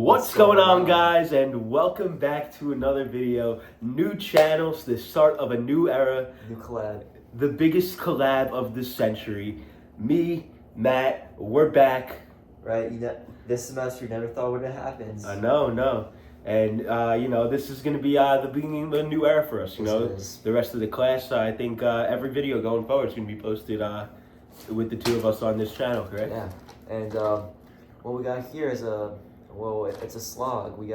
What's going on, guys, and welcome back to another video. New channels, the start of a new era. New collab. The biggest collab of the century. Me, Matt, we're back. Right, this semester you never thought would have happened. No. And, this is going to be the beginning of a new era for us, The rest of the class, I think every video going forward is going to be posted with the two of us on this channel, correct? Yeah, and what we got here is it's a slog. We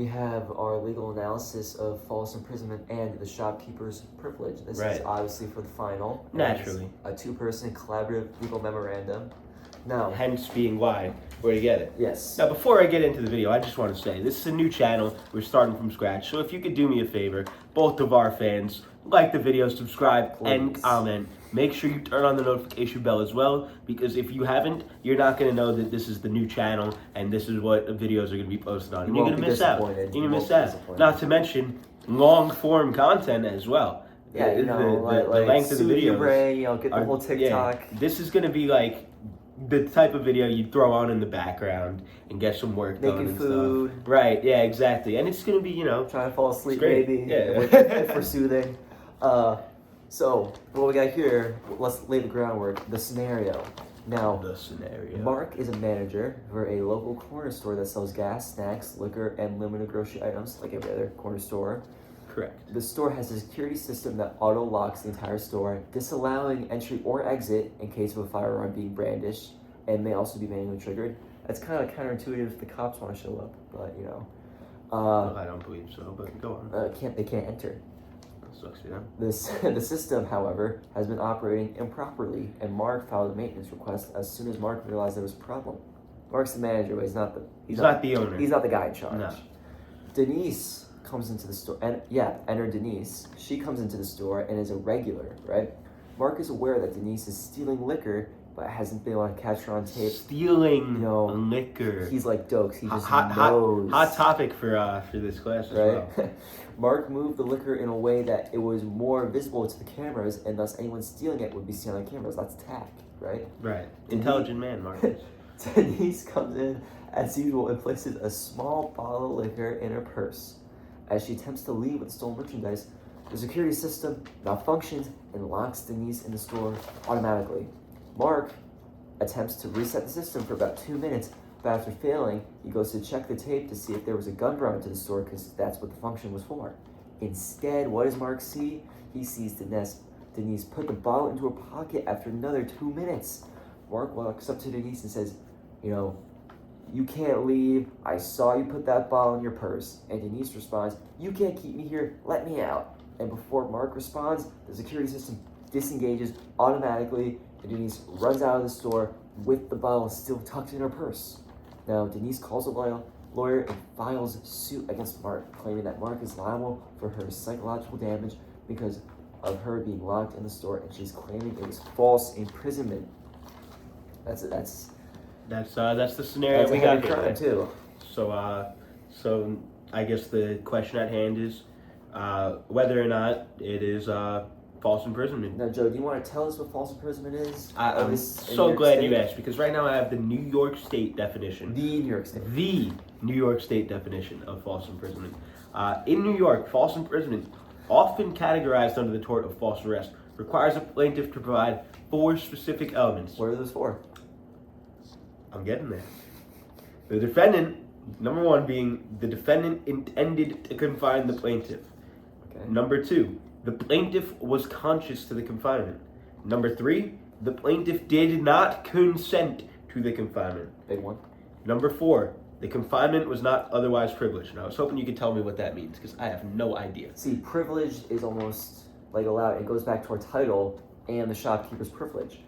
have our legal analysis of false imprisonment and the shopkeeper's privilege. This is obviously for the final. Naturally. A two-person collaborative legal memorandum. Now, hence being why we're to get it. Yes. Now, before I get into the video, I just want to say this is a new channel. We're starting from scratch. So if you could do me a favor, both of our fans, like the video, subscribe, and comment. Make sure you turn on the notification bell as well, because if you haven't, you're not going to know that this is the new channel and this is what videos are going to be posted on. And you're going to miss out. You're going to miss out. Not to mention long form content as well. Yeah, the length of the videos. Get the whole TikTok. Yeah, this is going to be like the type of video you throw on in the background and get some work done and food. Stuff. Right, yeah, exactly. And it's going to be, trying to fall asleep maybe. Yeah. if we're soothing. So, what we got here, let's lay the groundwork. The scenario. Now, Mark is a manager for a local corner store that sells gas, snacks, liquor, and limited grocery items like every other corner store. Correct. The store has a security system that auto-locks the entire store, disallowing entry or exit in case of a firearm being brandished, and may also be manually triggered. That's kind of counterintuitive if the cops want to show up, but, well, I don't believe so, but go on. They can't enter. Sucks for them. The system, however, has been operating improperly, and Mark filed a maintenance request as soon as Mark realized there was a problem. Mark's the manager, but he's not the owner. He's not the guy in charge. No. Denise comes into the store, and enter Denise. She comes into the store and is a regular, right? Mark is aware that Denise is stealing liquor, but hasn't been able to catch her on tape. Stealing liquor. He's like Dokes. He just knows. Hot topic for this class as well. Mark moved the liquor in a way that it was more visible to the cameras, and thus anyone stealing it would be seen on cameras. That's tack, right? Right. Intelligent man, Mark. Denise comes in as usual and places a small bottle of liquor in her purse. As she attempts to leave with the stolen merchandise, the security system malfunctions and locks Denise in the store automatically. Mark attempts to reset the system for about 2 minutes, but after failing, he goes to check the tape to see if there was a gun brought into the store, because that's what the function was for. Instead, what does Mark see? He sees Denise put the bottle into her pocket after another 2 minutes. Mark walks up to Denise and says, you can't leave. I saw you put that bottle in your purse. And Denise responds, you can't keep me here. Let me out. And before Mark responds, the security system disengages automatically, and Denise runs out of the store with the bottle still tucked in her purse. Now, Denise calls a lawyer and files suit against Mark, claiming that Mark is liable for her psychological damage because of her being locked in the store, and she's claiming it was false imprisonment. That's the scenario we got here too. So I guess the question at hand is whether or not it is false imprisonment. Now, Joe, do you want to tell us what false imprisonment is? I'm so glad you asked, because right now I have the New York State definition. The New York State. The New York State definition of false imprisonment. In New York, false imprisonment, often categorized under the tort of false arrest, requires a plaintiff to provide 4 specific elements. What are those for? I'm getting there. The defendant, number 1 being the defendant intended to confine the plaintiff. Okay. Number 2, the plaintiff was conscious to the confinement. Number 3, the plaintiff did not consent to the confinement. Big one. Number 4, the confinement was not otherwise privileged. And I was hoping you could tell me what that means, because I have no idea. See, privilege is almost like allowed. It goes back to our title and the shopkeeper's privilege.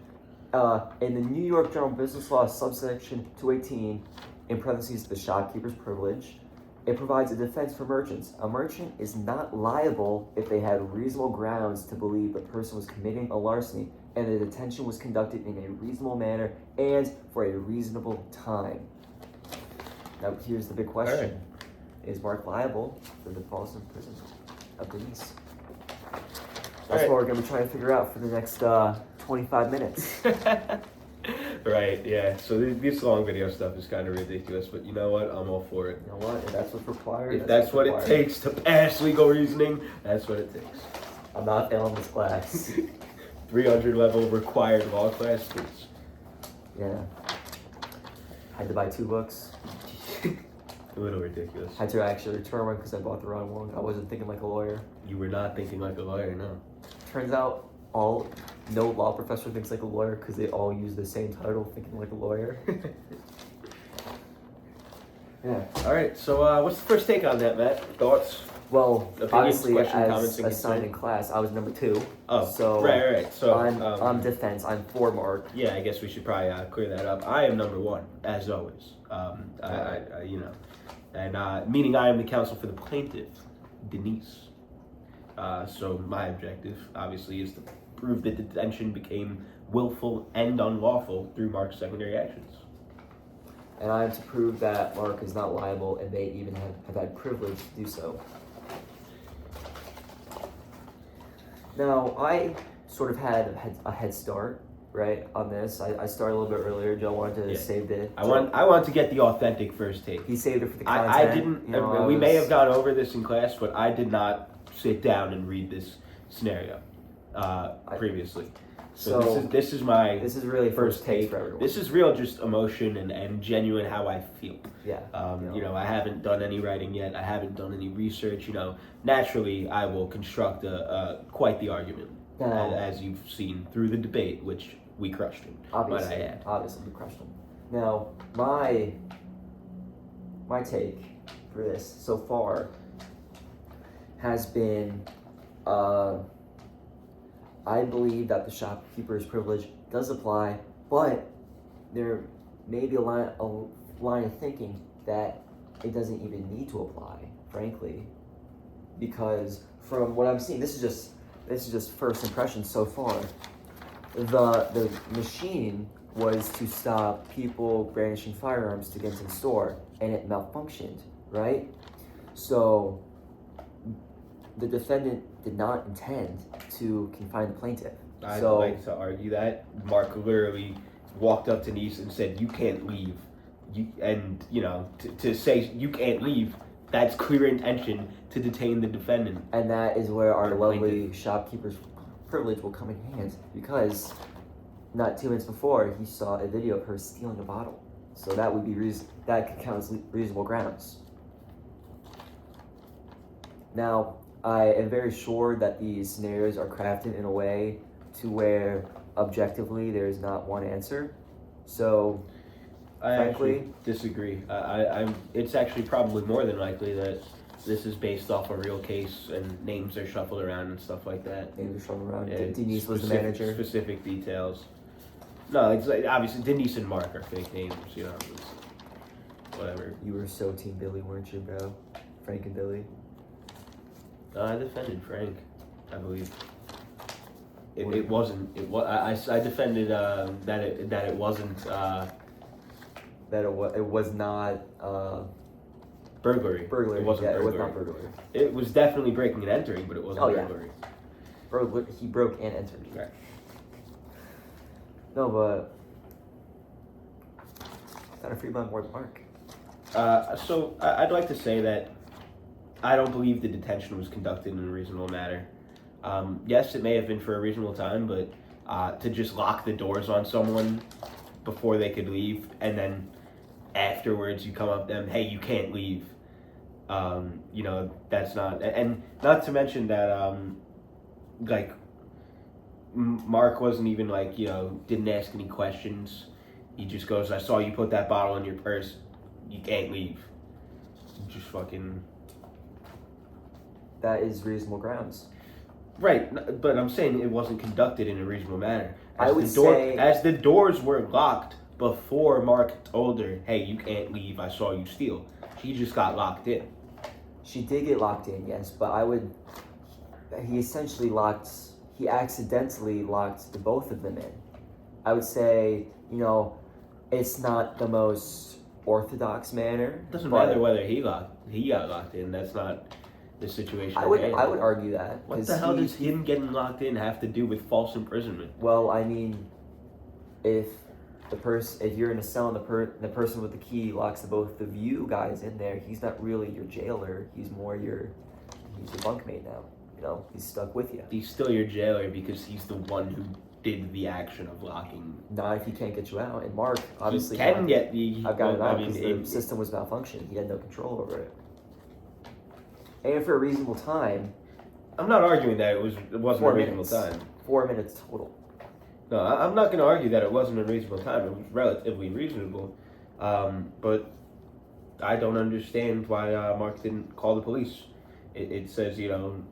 In the New York General Business Law, subsection 218, in parentheses, the shopkeeper's privilege, it provides a defense for merchants. A merchant is not liable if they had reasonable grounds to believe the person was committing a larceny and the detention was conducted in a reasonable manner and for a reasonable time. Now, here's the big question. Right. Is Mark liable for the false imprisonment of Denise? That's what we're going to be trying to figure out for the next 25 minutes. Right, yeah. So this long video stuff is kind of ridiculous, but you know what? I'm all for it. You know what? If that's what's required, If that's what it required. takes to pass legal reasoning, that's what it takes. I'm not failing this class. 300 level required law class, please. Yeah. Had to buy 2 books. A little ridiculous. Had to actually return one because I bought the wrong one. I wasn't thinking like a lawyer. You were not thinking like a lawyer, no. Turns out no law professor thinks like a lawyer because they all use the same title, thinking like a lawyer. Yeah. All right, so what's the first take on that, Matt? Thoughts? Well, Opinions, obviously, questions, comments, as and assigned in class, I was number 2. Oh, so right. So I'm defense. I'm 4 mark. Yeah, I guess we should probably clear that up. I am number 1, as always. Meaning I am the counsel for the plaintiff, Denise. So my objective, obviously, is to prove that the detention became willful and unlawful through Mark's secondary actions. And I am to prove that Mark is not liable and may even have had privilege to do so. Now, I sort of had a head start, right, on this. I started a little bit earlier. Joe wanted to save it. I want to get the authentic first take. He saved it for the content. I didn't. We may have gone over this in class, but I did not sit down and read this scenario previously. So this is my really first take for everyone. This is real, just emotion and genuine how I feel. Yeah. I haven't done any writing yet. I haven't done any research. Naturally, I will construct quite the argument, as you've seen through the debate, which we crushed him. Obviously, we crushed him. Now, my take for this so far has been, I believe that the shopkeeper's privilege does apply, but there may be a line of thinking that it doesn't even need to apply, frankly, because from what I'm seeing, this is just first impressions so far. The machine was to stop people brandishing firearms to get into the store, and it malfunctioned, right? So the defendant did not intend to confine the plaintiff. I'd like to argue that Mark literally walked up to Denise and said, "You can't leave." To say you can't leave, that's clear intention to detain the defendant. And that is where our lovely shopkeeper's privilege will come in handy, because not 2 minutes before he saw a video of her stealing a bottle. So that would be that could count as reasonable grounds. Now, I am very sure that these scenarios are crafted in a way to where objectively there is not one answer. So, frankly, actually disagree. It's actually probably more than likely that this is based off a real case and names are shuffled around and stuff like that. Names are shuffled around. Yeah, Denise was the manager. Specific details. No, it's like, obviously Denise and Mark are fake names. Whatever. You were so Team Billy, weren't you, bro? Frank and Billy. I defended Frank, I believe. It wasn't. I defended that it wasn't. That it was not burglary. Burglary. It wasn't burglary. It was not burglary. It was definitely breaking and entering, but it wasn't burglary. He broke and entered. Right. No, but gotta free my more Mark. So I'd like to say that I don't believe the detention was conducted in a reasonable manner. Yes, it may have been for a reasonable time, but to just lock the doors on someone before they could leave, and then afterwards you come up to them, hey, you can't leave. That's not, and not to mention that, Mark wasn't even didn't ask any questions. He just goes, I saw you put that bottle in your purse. You can't leave. Just fucking. That is reasonable grounds. Right, but I'm saying it wasn't conducted in a reasonable manner. As the doors were locked before Mark told her, hey, you can't leave, I saw you steal. She just got locked in. She did get locked in, yes, but he accidentally locked the both of them in. I would say, it's not the most orthodox manner. It doesn't matter whether he got locked in. That's not the situation. I would argue that. What the hell does him getting locked in have to do with false imprisonment? Well, I mean, if if you're in a cell and the person with the key locks both of you guys in there, he's not really your jailer. He's your bunkmate now. You know, he's stuck with you. He's still your jailer because he's the one who did the action of locking. Not if he can't get you out. And Mark, obviously, he can get I've got it out because the system was malfunctioning. He had no control over it. And for a reasonable time. I'm not arguing that it wasn't a reasonable time. 4 minutes total. No, I'm not going to argue that it wasn't a reasonable time. It was relatively reasonable. But I don't understand why Mark didn't call the police. It says, you know,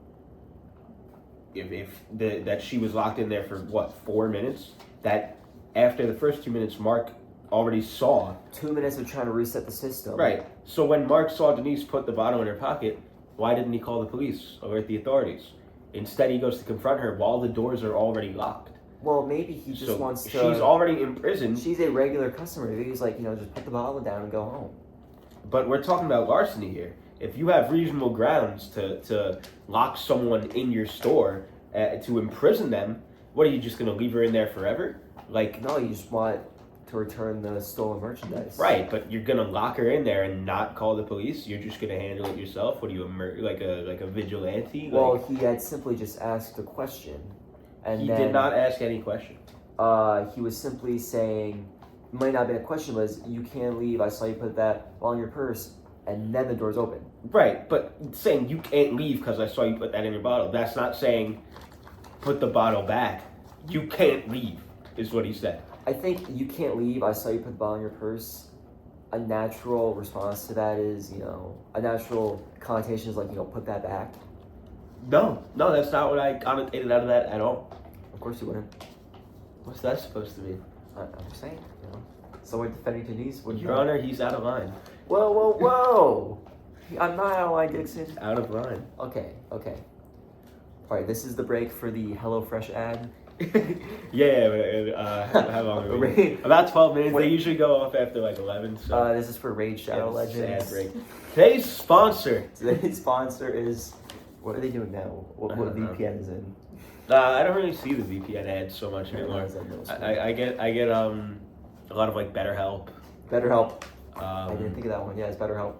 that she was locked in there for, 4 minutes? That after the first 2 minutes, Mark already saw. 2 minutes of trying to reset the system. Right. So when Mark saw Denise put the bottle in her pocket, why didn't he call the police, alert the authorities? Instead, he goes to confront her while the doors are already locked. Well, maybe he just wants to... She's already imprisoned. She's a regular customer. Maybe he's like, you know, just put the bottle down and go home. But we're talking about larceny here. If you have reasonable grounds to lock someone in your store, to imprison them, what, are you just going to leave her in there forever? Like, no, you just want to return the stolen merchandise. Right, but you're going to lock her in there and not call the police? You're just going to handle it yourself? What are you, like a vigilante? Well, he had simply just asked a question. And he then, did not ask any question. He was simply saying, might not have been a question, was, you can't leave, I saw you put that ball in your purse, and then the door's open. Right, but saying you can't leave because I saw you put that in your bottle, that's not saying put the bottle back. You can't leave, is what he said. I think you can't leave, I saw you put the ball in your purse. A natural response to that is, you know, a natural connotation is like, you know, put that back. No, that's not what I connotated out of that at all. Of course you wouldn't. What's that supposed to mean? I'm just saying, you know. Someone defending Denise would... Your Honor, he's out of line. Whoa! I'm not out of line, Dixon. Out of line. Okay. Alright, this is the break for the HelloFresh ad. How long are we? About 12 minutes. They usually go off after like 11. So. This is for Raid Shadow Legends. Sad break. Today's sponsor is... What are they doing now? What VPN is in? I don't really see the VPN ads so much anymore. I get a lot of like BetterHelp. I didn't think of that one. Yeah, it's BetterHelp.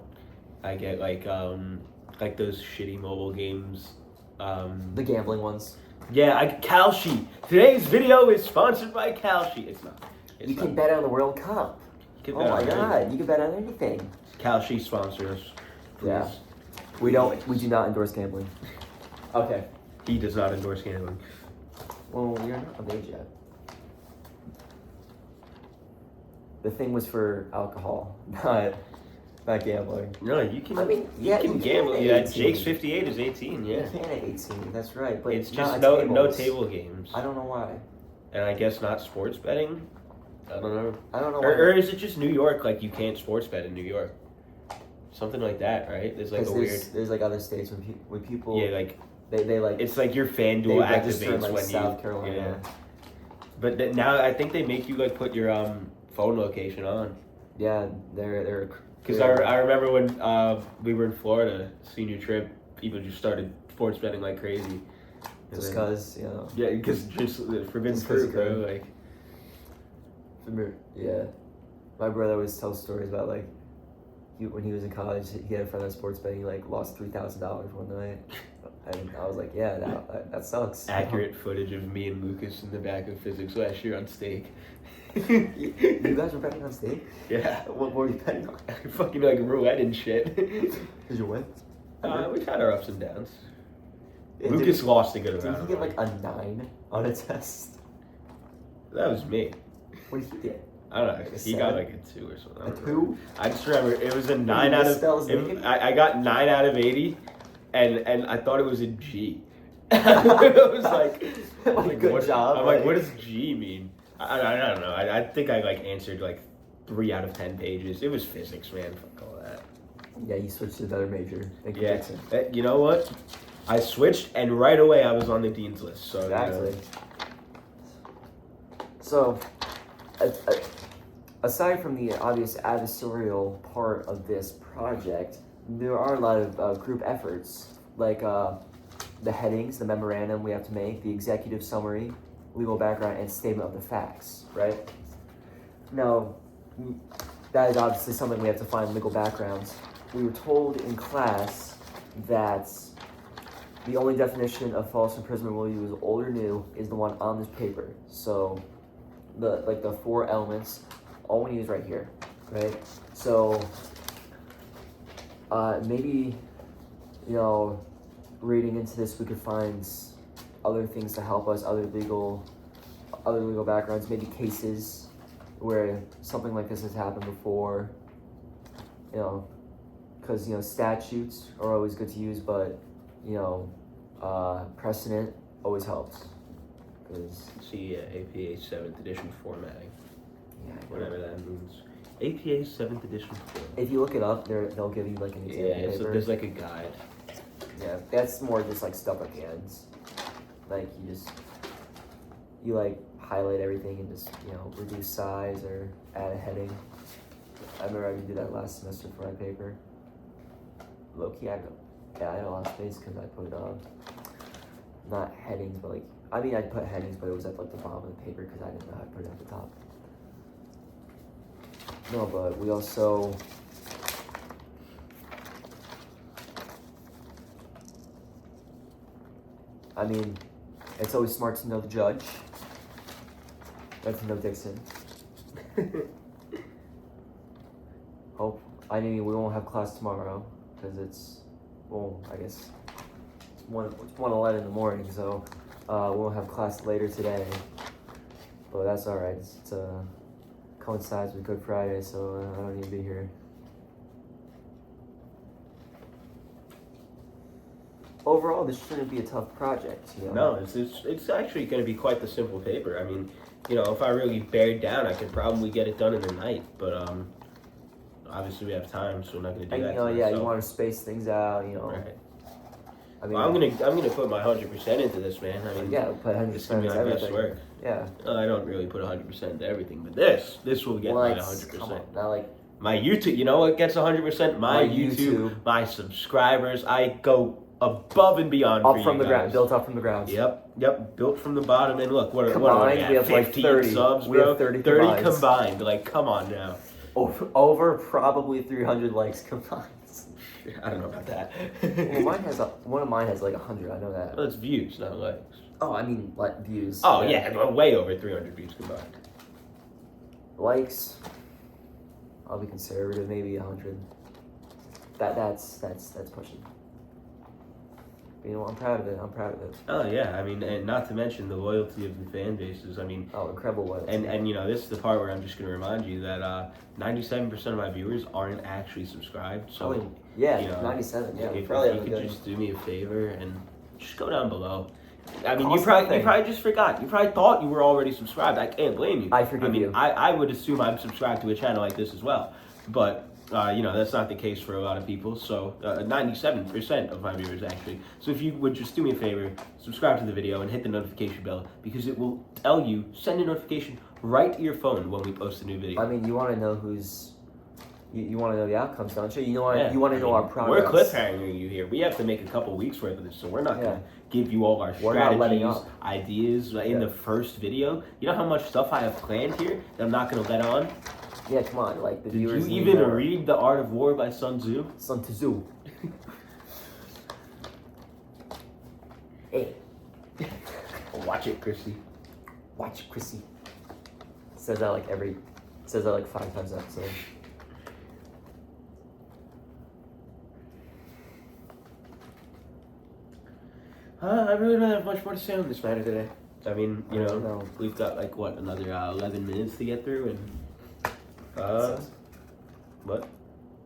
I get like those shitty mobile games. The gambling ones. Yeah, Kalshi. Today's video is sponsored by Kalshi. It's not. You can bet on the World Cup. Oh my God, you can bet on anything. Kalshi sponsors. Please. Yeah. We do not endorse gambling. Okay. He does not endorse gambling. Well, you're not of age yet. The thing was for alcohol, not gambling. No, you can. I mean, you can gamble. Yeah, 18. Jake's 58 is 18. Yeah. You can at 18. That's right. But it's just no table games. I don't know why. And I guess not sports betting. I don't know. Or is it just New York? Like you can't sports bet in New York. Something like that, right? There's like there's like other states when people like they like it's like your FanDuel activates like when South Carolina. Yeah. But now I think they make you like put your phone location on. Yeah, they're because I remember when we were in Florida senior trip, people just started sports betting like crazy. Just because, you know. Yeah, because just forbidden fruit, bro. Like. Yeah, my brother always tells stories about like. When he was in college, he had a friend that sports betting. He like lost $3,000 one night, and I was like, "Yeah, that sucks." Accurate footage of me and Lucas in the back of physics last year on steak. You guys were betting on steak? Yeah. What were you betting on? Fucking like roulette and shit. Did you win? We've had our ups and downs. Lucas lost a good amount. Did he get like a 9 on a test? That was me. What did he get? I don't know. He got like a 2 or something. A 2? I just remember it was a 9 out of. I got 9 out of 80, and I thought it was a G. It was like good job. I'm like, what does G mean? I don't know. I think I like answered like 3 out of 10 pages. It was physics, man. Fuck all that. Yeah, you switched to another major. Yeah. You know what? I switched, and right away I was on the dean's list. So exactly. So. Aside from the obvious adversarial part of this project, there are a lot of group efforts, like the headings, the memorandum we have to make, the executive summary, legal background, and statement of the facts, right? Now, that is obviously something we have to find legal backgrounds. We were told in class that the only definition of false imprisonment we'll use, old or new, is the one on this paper. So, the 4 elements, all we need is right here, right? So, maybe, reading into this, we could find other things to help us, other legal backgrounds, maybe cases where something like this has happened before, because, statutes are always good to use, but, precedent always helps. See, APA 7th edition formatting. Yeah, whatever that means. APA 7th edition formatting. If you look it up, they'll give you like an example paper. So there's like a guide. Yeah, that's more just like stuff at the ends. Like you like highlight everything and just, reduce size or add a heading. I remember I did that last semester for my paper. Low-key, I had a lot of space because I put, not headings, but I put headings, but it was at like the bottom of the paper because I didn't know how to put it at the top. No, but we also, it's always smart to know the judge. Got to know Dixon. We won't have class tomorrow because I guess it's 1:11 in the morning, so we won't have class later today. But that's all right. It coincides with Good Friday, so I don't need to be here. Overall, this shouldn't be a tough project. No, it's actually going to be quite the simple paper. I mean, if I really bared down, I could probably get it done in a night. But obviously we have time, so we're not going to do that. You want to space things out. Right. I'm gonna put my 100% into this, man. Put 100% This is gonna be my best work. Yeah. I don't really put 100% into everything, but this will get my 100%. Come on, not my YouTube. You know what gets 100%? My YouTube, my subscribers. I go above and beyond. Up from the ground, built up from the ground. Yep, built from the bottom. And look, what are we have 15 30 subs, bro. We have 30 combined. Like, come on now. Over probably 300 likes combined. I don't know about that. Well, one of mine has like 100. I know that. Well, it's views, not likes. Oh, I mean like views. Oh yeah, way over 300 views combined. Likes, I'll be conservative, maybe 100. That's pushing. But I'm proud of it. Oh yeah, and not to mention the loyalty of the fan bases. Incredible loyalty. And this is the part where I'm just gonna remind you that 97% of my viewers aren't actually subscribed. So 97. Yeah, if probably you could just do me a favor and just go down below. You probably just forgot. You probably thought you were already subscribed. I can't blame you. I forgive you. I would assume I'm subscribed to a channel like this as well, but. That's not the case for a lot of people. So 97% of my viewers actually. So if you would just do me a favor, subscribe to the video and hit the notification bell because it will send a notification right to your phone when we post a new video. You want to know you want to know the outcomes, don't you? You want to know our progress. We're cliffhangering you here. We have to make a couple weeks worth of this, so we're not going to give you all our strategies, ideas in the first video. You know how much stuff I have planned here that I'm not going to let on? Yeah, come on, the viewers. Did you even read The Art of War by Sun Tzu? Sun Tzu. Hey. Watch it, Chrissy. Watch it, Chrissy. Says that 5 times an episode. I really don't have much more to say on this matter today. We've got another 11 minutes to get through and... What?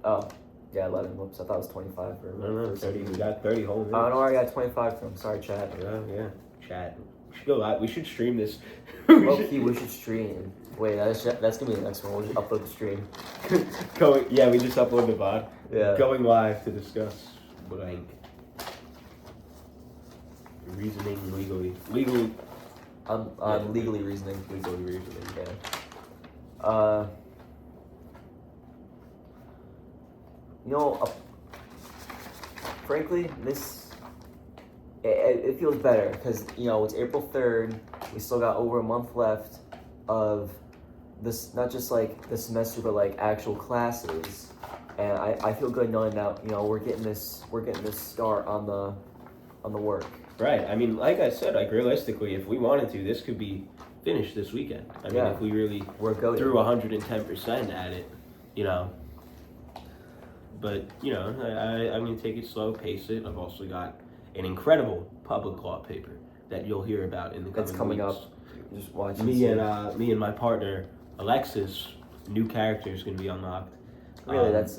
Oh, yeah, 11. Whoops, I thought it was 25 for. No, 30. We got 30 whole minutes. Oh, no, I got 25 from. Sorry, chat. Yeah, chat. We should go live. We should stream this. We should stream. Wait, that's gonna be the next one. We'll just upload the stream. We just upload the VOD. Yeah. Going live to discuss blank. Reasoning legally. I'm legally reasoning. Legally reasoning. Yeah. Frankly, it feels better because it's April 3rd. We still got over a month left of this, not just like the semester, but like actual classes. And I feel good knowing that, you know, we're getting this start on the work. Right. I mean, like I said, like realistically, if we wanted to, this could be finished this weekend. I mean, if we really threw 110% at it, you know. But, you know, I'm going to take it slow, pace it. I've also got an incredible public law paper that you'll hear about in the coming weeks. That's coming up. Just watch me and my partner, Alexis, new character is going to be unlocked. Really, that's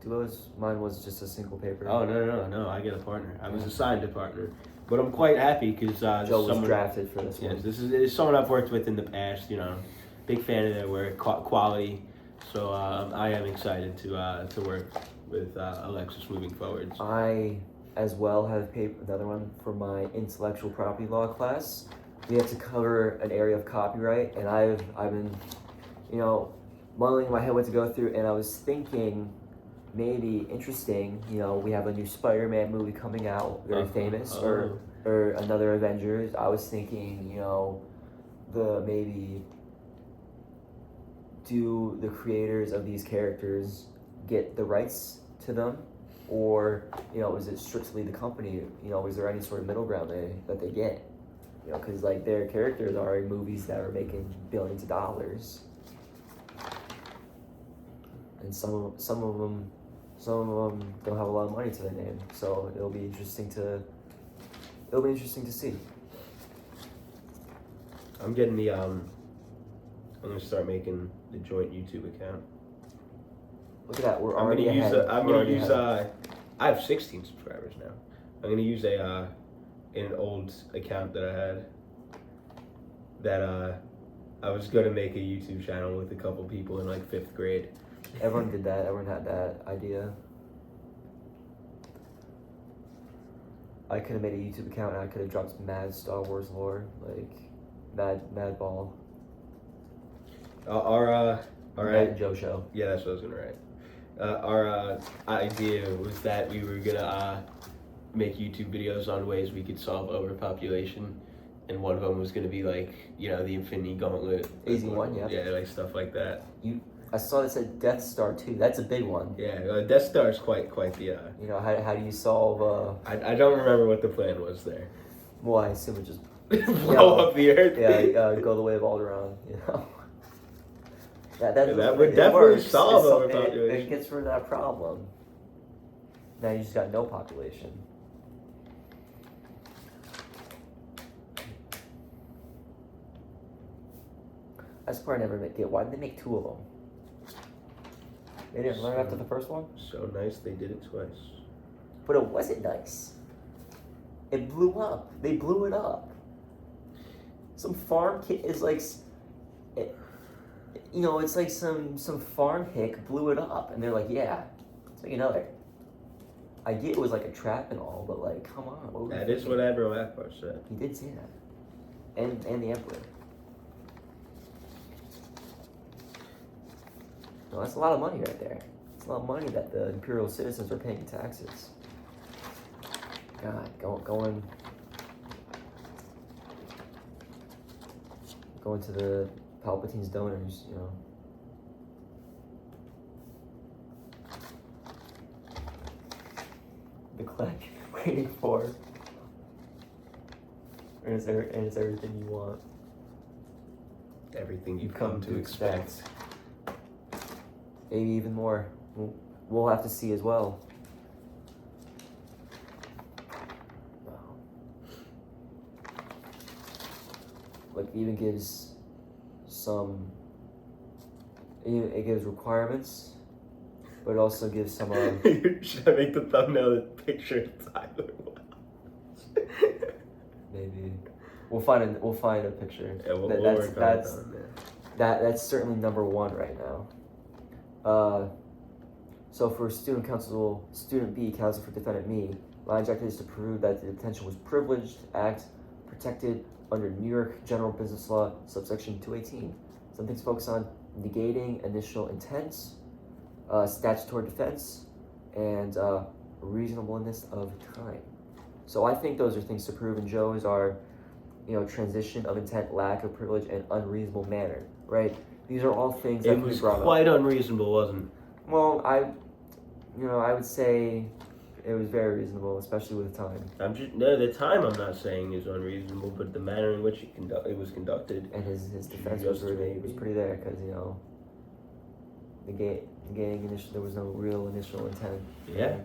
duos. Mine was just a single paper. Oh, no, I get a partner. I was assigned a partner. But I'm quite happy because Joe was drafted for this one. Yes, this is someone I've worked with in the past. You know, big fan of their work, quality. So I am excited to work with Alexis moving forward. I as well have another one for my intellectual property law class. We have to cover an area of copyright, and I've been, you know, muddling in my head what to go through, and I was thinking maybe interesting, you know, we have a new Spider-Man movie coming out, very famous, or another Avengers. I was thinking, you know, maybe do the creators of these characters get the rights to them, or, you know, is it strictly the company? You know, is there any sort of middle ground that they get? You know, because like their characters are in movies that are making billions of dollars, and some of them don't have a lot of money to their name. So it'll be interesting to see. I'm getting the I'm gonna start making the joint YouTube account. Look at that, we're already ahead. I have 16 subscribers now. I'm gonna use an old account that I had that I was gonna make a YouTube channel with a couple people in like 5th grade. Everyone did that. Everyone had that idea. I could have made a YouTube account and I could have dropped mad Star Wars lore, like mad ball. Our Mad Joe show. Yeah, that's what I was gonna write. Our idea was that we were gonna make YouTube videos on ways we could solve overpopulation, and one of them was gonna be like, you know, the Infinity Gauntlet. Easy one, yeah. Yeah, like stuff like that. I saw that said Death Star too. That's a big one. Yeah, Death Star is quite the. You know, how do you solve? I don't remember what the plan was there. Well, I assume it just blow up the earth. Yeah, go the way of Alderaan. You know. That would definitely solve overpopulation. It gets rid of that problem. Now you just got no population. That's the part I never get. Why did they make 2 of them? They didn't learn after the first one? So nice they did it twice. But it wasn't nice. It blew up. They blew it up. Some farm kid is like... you know, it's like some farm hick blew it up. And they're like, yeah, let's make another. I get it was like a trap and all, but like, come on. That is what Admiral Akbar said. He did say that. And the Emperor. No, that's a lot of money right there. It's a lot of money that the imperial citizens are paying in taxes. God, going to the Palpatine's donors, you know. The click waiting for. And it's everything you want. Everything you've come to expect. Maybe even more. We'll have to see as well. Wow. Like, it even gives some... It gives requirements, but it also gives some... Should I make the thumbnail the picture of Tyler Wells? Maybe. We'll find a picture. Yeah, we'll work on it. That's certainly number 1 right now. So for student B, counsel for defendant me, my objective is to prove that the detention was privileged act protected under New York General Business Law, subsection 218. Some things focus on negating initial intents, statutory defense, and reasonableness of time. So I think those are things to prove, and Joe's are, you know, transition of intent, lack of privilege, and unreasonable manner, right? These are all things that It can be was brought quite up. unreasonable, wasn't it? Well, I would say it was very reasonable, especially with time. The time I'm not saying is unreasonable, but the manner in which it was conducted. And his defense was pretty there, because the gang initial, there was no real initial intent. Yeah.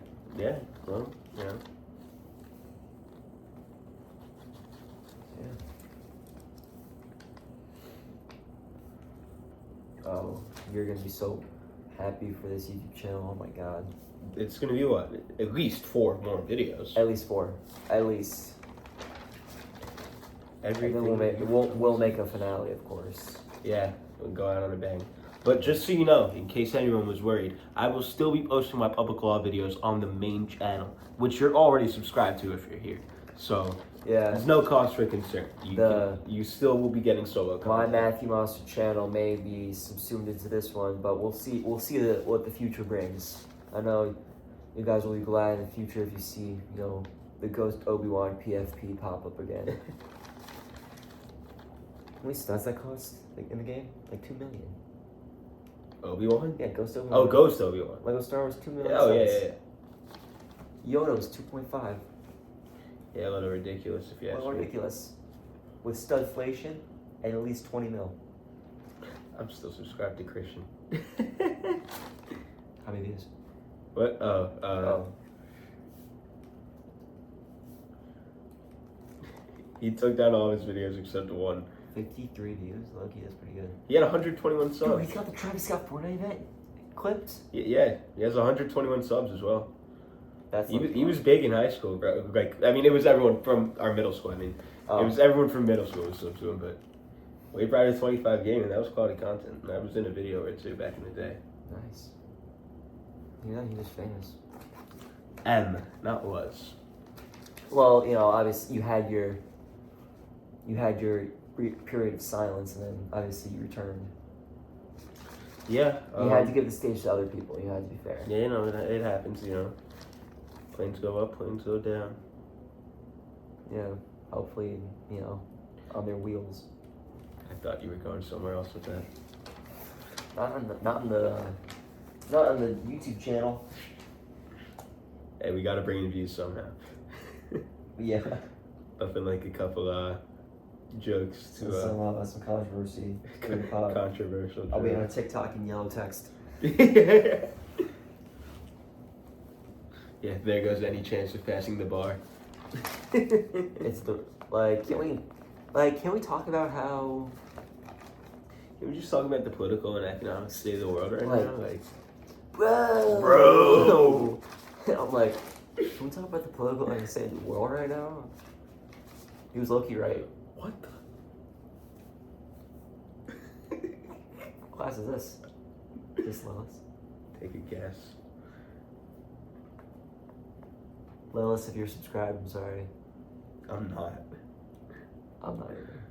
Well, Yeah. Oh, you're gonna be so happy for this YouTube channel. Oh my god. It's gonna be what? At least 4 more videos. At least 4. At least. Everything. And then we'll make a finale, of course. Yeah, we'll go out on a bang. But just so you know, in case anyone was worried, I will still be posting my public law videos on the main channel, which you're already subscribed to if you're here. So yeah, there's no cause for concern. You still will be getting solo content. My Matthew Monster channel may be subsumed into this one, but we'll see what the future brings. I know you guys will be glad in the future if you see, the Ghost Obi-Wan PFP pop up again. How many studs that cost in the game? Like 2 million. Obi-Wan? Yeah, Ghost Obi-Wan. Oh, Ghost Obi-Wan. Lego Star Wars 2 million. Oh, yeah. Yoda was 2.5. Yeah, a little ridiculous if you ask me. Ridiculous. With studflation and at least 20 mil. I'm still subscribed to Christian. How many views? What? He took down all his videos except one. 53 views? Loki, that's pretty good. He had 121 subs. Oh, he's got the Travis Scott Fortnite event clipped? Yeah, he has 121 subs as well. He was big in high school, bro. It was everyone from our middle school. It was everyone from middle school was sub to him, but he brought a 25 game, and that was quality content. And I was in a video or 2 back in the day. Nice. Yeah, he was famous. Not was. Well, obviously you had your period of silence, and then obviously you returned. Yeah. You had to give the stage to other people. You had to be fair. Yeah, it happens. Planes go up, planes go down. Yeah, hopefully, on their wheels. I thought you were going somewhere else with that. Not on the YouTube channel. Hey, we gotta bring in views somehow. Yeah. Nothing like a couple jokes to some controversy. controversial. I'll be on TikTok in yellow text. Yeah, there goes any chance of passing the bar. It's can we talk about how? Can we just talk about the political and economic state of the world right now? Bro. I'm like, can we talk about the political and state of the world right now? He was low-key right. What the? What class is this? This Lilith. Take a guess. Lilith, if you're subscribed, I'm sorry. I'm not. I'm not either.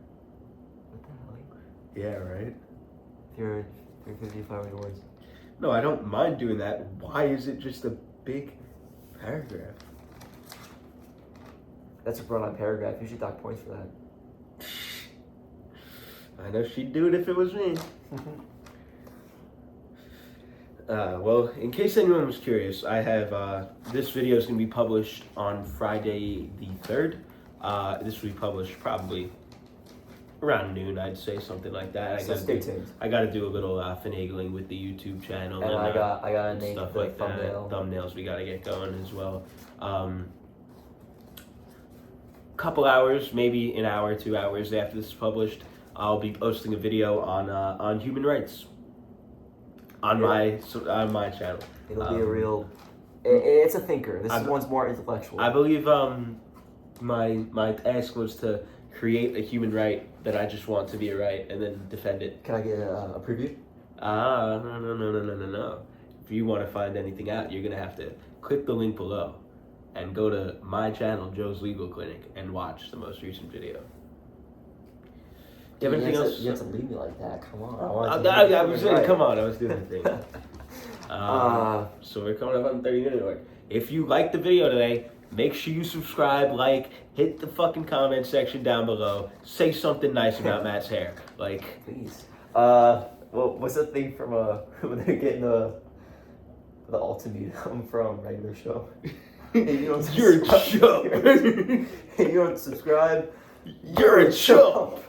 What the hell? Yeah, right? If you're 55 words. No, I don't mind doing that. Why is it just a big paragraph? That's a run-on paragraph. You should dock points for that. I know she'd do it if it was me. Well, in case anyone was curious, I have this video is going to be published on Friday the 3rd. This will be published probably around noon, I'd say, something like that. So stay tuned. I got to do a little finagling with the YouTube channel and I got a name stuff for like thumbnail. that. Thumbnails we got to get going as well. Couple hours, maybe an hour, 2 hours after this is published, I'll be posting a video on human rights on my channel. It'll be a real. It's a thinker. This one's more intellectual. I believe my task was to create a human right that I just want to be a right and then defend it. Can I get a preview? No. If you want to find anything out, you're gonna have to click the link below and go to my channel, Joe's Legal Clinic, and watch the most recent video. You have anything else? You have to leave me like that. Come on. I was saying, come on. I was doing the thing. So we're coming up on 30-minute mark. If you liked the video today, make sure you subscribe, hit the fucking comment section down below. Say something nice about Matt's hair. Please. Well, what's the thing from when they're getting the ultimatum from regular show? Hey, you don't You're a subscribe- chump. Hey, you don't subscribe. You're a chump.